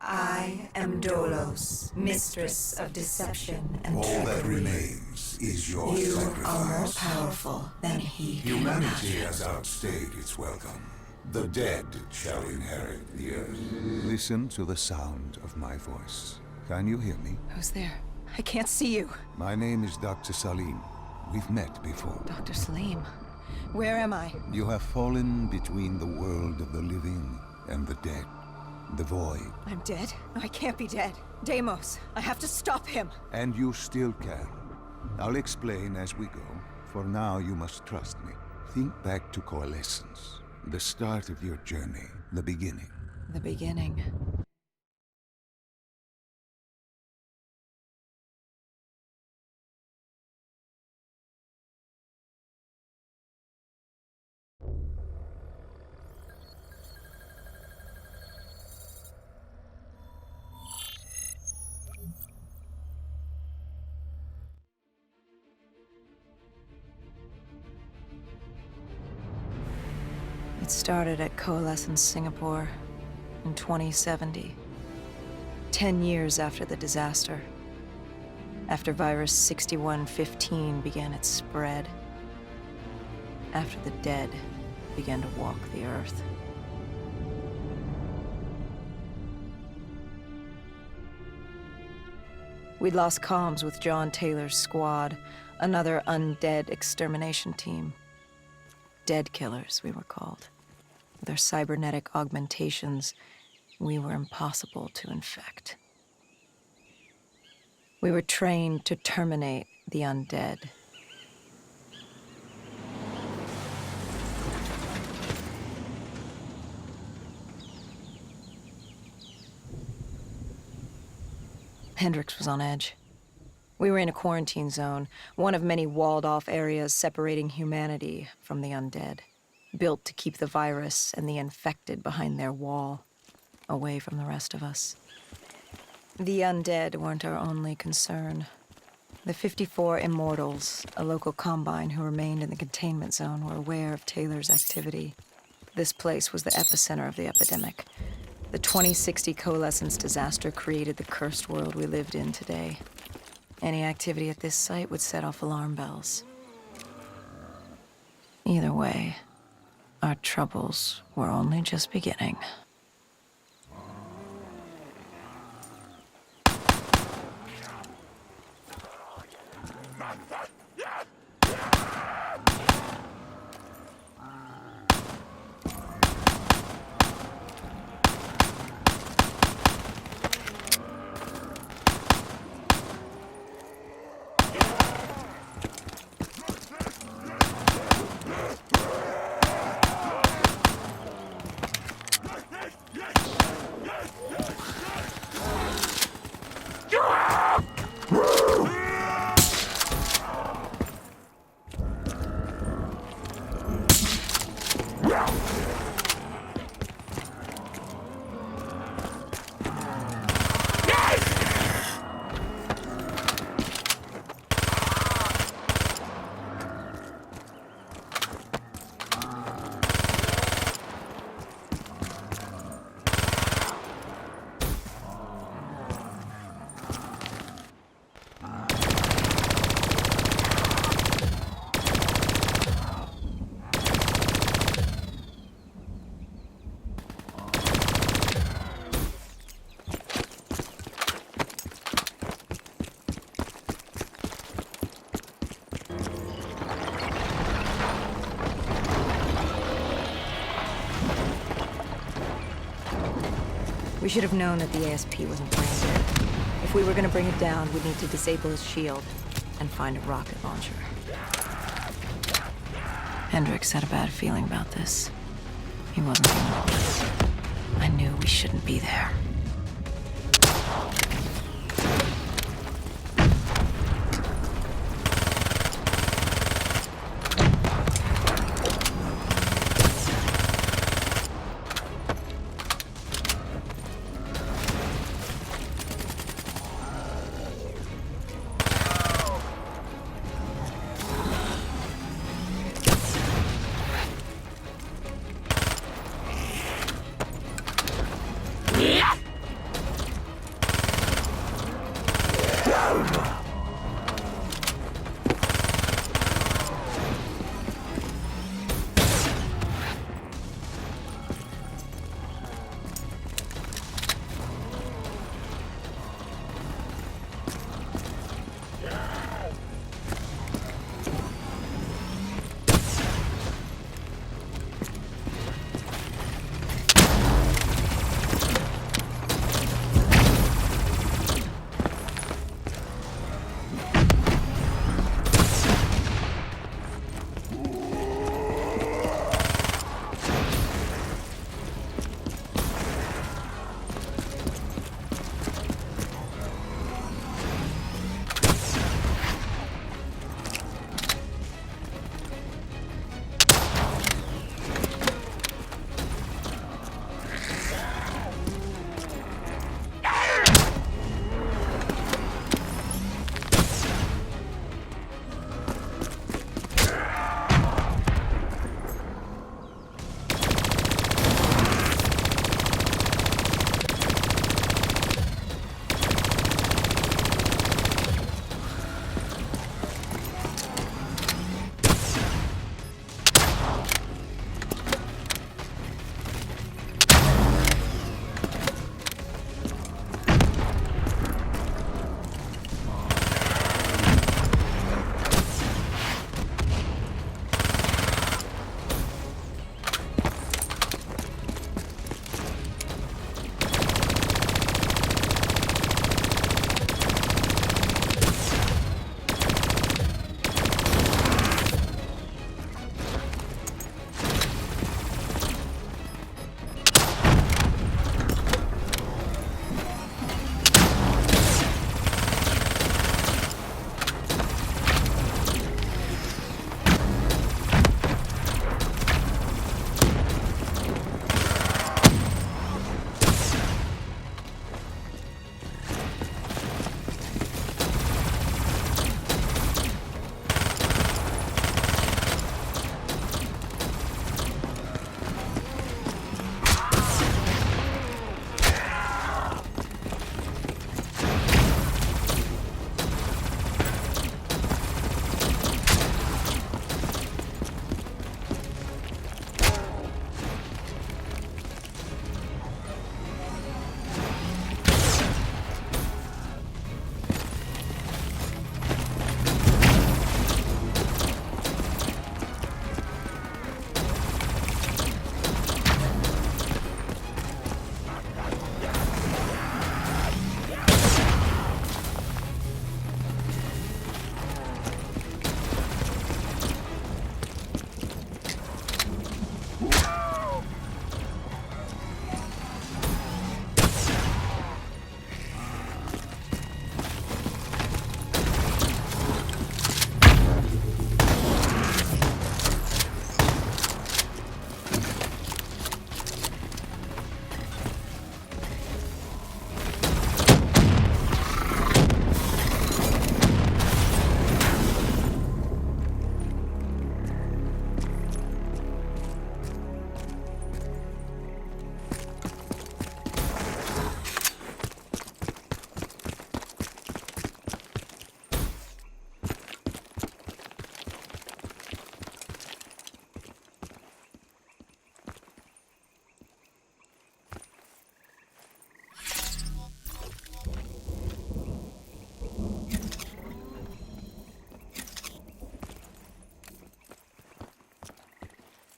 I am Dolos, mistress of deception and All trickery. that remains is your You sacrifice. are more powerful than he can Humanity imagine. has outstayed its welcome. The dead shall inherit the earth. Listen to the sound of my voice. Can you hear me? Who's there? I can't see you. My name is Dr. Salim. We've met before. Dr. Salim. Where am I? You have fallen between the world of the living and the dead. The void. I'm dead? No, I can't be dead. Deimos, I have to stop him. And you still can. I'll explain as we go. For now, you must trust me. Think back to Coalescence. The start of your journey. The beginning. The beginning. It started at Coalescence Singapore in 2070. 10 years after the disaster. After virus 6115 began its spread. After the dead began to walk the earth. We'd lost comms with John Taylor's squad, another undead extermination team. Dead killers, we were called. With our cybernetic augmentations, we were impossible to infect. We were trained to terminate the undead. Hendricks was on edge. We were in a quarantine zone, one of many walled-off areas separating humanity from the undead, built to keep the virus and the infected behind their wall, away from the rest of us. The undead weren't our only concern. The 54 Immortals, a local combine who remained in the containment zone, were aware of Taylor's activity. This place was the epicenter of the epidemic. The 2060 Coalescence disaster created the cursed world we lived in today. Any activity at this site would set off alarm bells. Either way, our troubles were only just beginning. We should have known that the ASP wasn't branded. If we were going to bring it down, we'd need to disable his shield and find a rocket launcher. Hendricks had a bad feeling about this. He wasn't being honest. I knew we shouldn't be there. Yeah!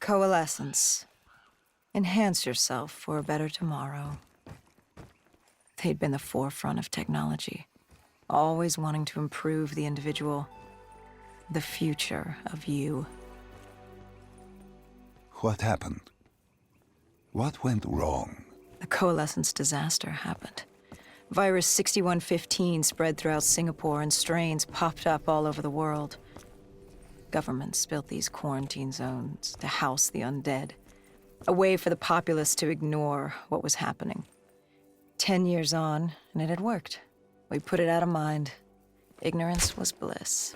Coalescence. Enhance yourself for a better tomorrow. They'd been the forefront of technology, always wanting to improve the individual, the future of you. What happened? What went wrong? The Coalescence disaster happened. Virus 6115 spread throughout Singapore and strains popped up all over the world. Governments built these quarantine zones to house the undead, a way for the populace to ignore what was happening. 10 years on, and it had worked. We put it out of mind. Ignorance was bliss.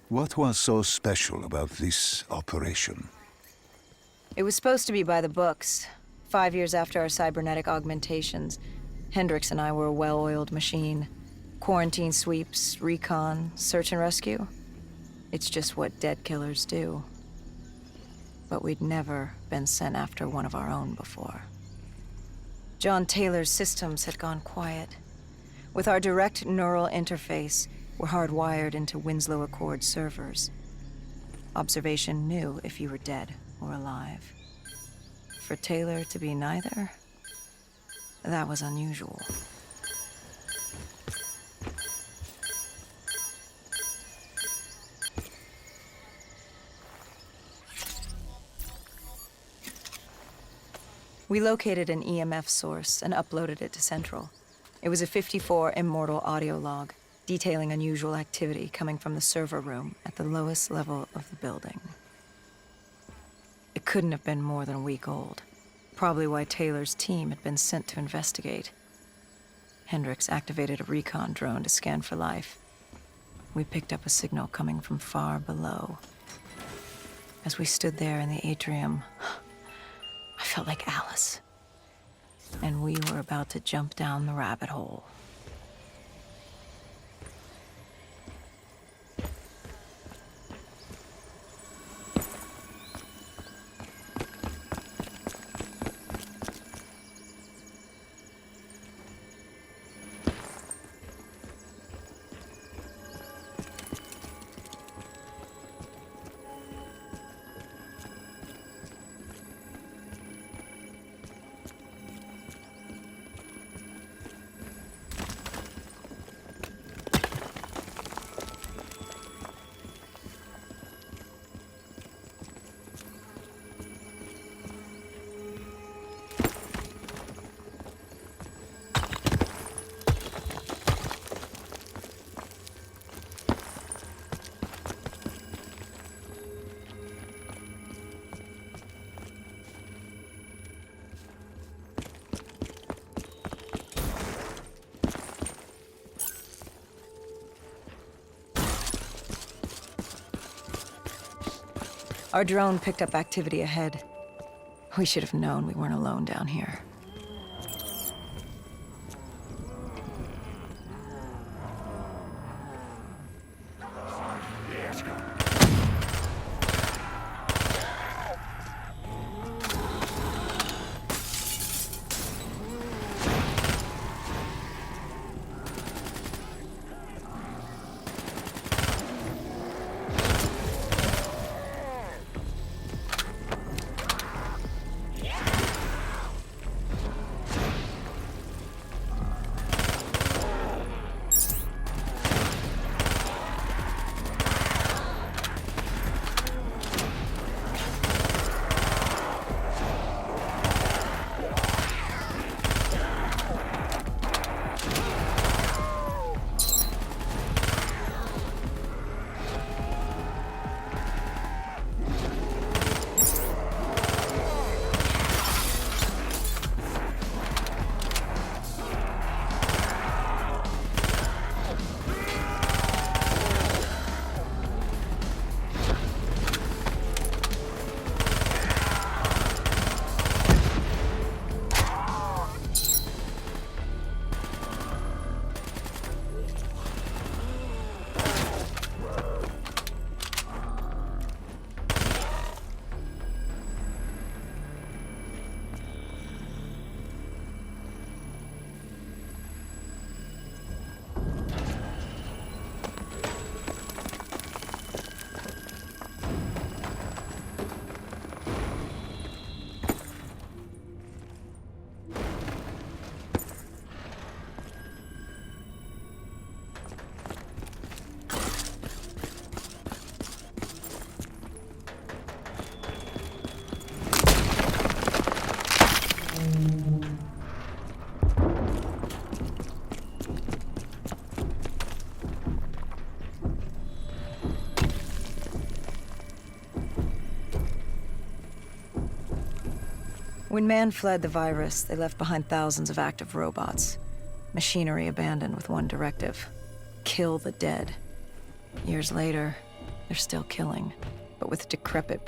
What was so special about this operation? It was supposed to be by the books. 5 years after our cybernetic augmentations, Hendricks and I were a well-oiled machine. Quarantine sweeps, recon, search and rescue. It's just what dead killers do. But we'd never been sent after one of our own before. John Taylor's systems had gone quiet. With our direct neural interface, we're hardwired into Winslow Accord servers. Observation knew if you were dead or alive. For Taylor to be neither, that was unusual. We located an EMF source and uploaded it to Central. It was a 54 immortal audio log, detailing unusual activity coming from the server room at the lowest level of the building. It couldn't have been more than a week old, probably why Taylor's team had been sent to investigate. Hendricks activated a recon drone to scan for life. We picked up a signal coming from far below. As we stood there in the atrium, I felt like Alice. And we were about to jump down the rabbit hole. Our drone picked up activity ahead. We should have known we weren't alone down here. When man fled the virus, they left behind thousands of active robots. Machinery abandoned with one directive: kill the dead. Years later, they're still killing, but with decrepit